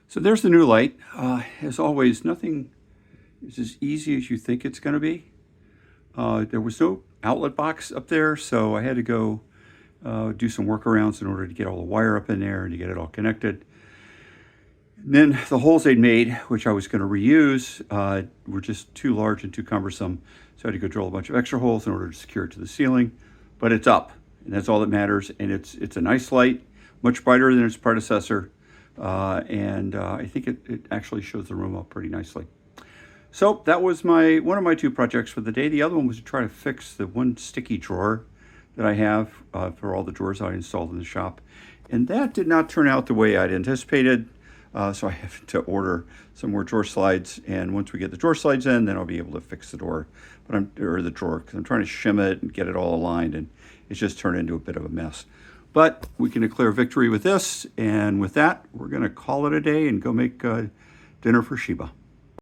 So there's the new light. As always, nothing is as easy as you think it's going to be. There was no outlet box up there, so I had to go do some workarounds in order to get all the wire up in there and to get it all connected. And then the holes they'd made, which I was going to reuse, were just too large and too cumbersome. So I had to go drill a bunch of extra holes in order to secure it to the ceiling. But it's up, and that's all that matters. And it's a nice light, much brighter than its predecessor. I think it actually shows the room up pretty nicely. So that was one of my two projects for the day. The other one was to try to fix the one sticky drawer that I have for all the drawers I installed in the shop. And that did not turn out the way I'd anticipated. So I have to order some more drawer slides. And once we get the drawer slides in, then I'll be able to fix the door, or the drawer, because I'm trying to shim it and get it all aligned. And it's just turned into a bit of a mess. But we can declare victory with this. And with that, we're going to call it a day and go make dinner for Sheba.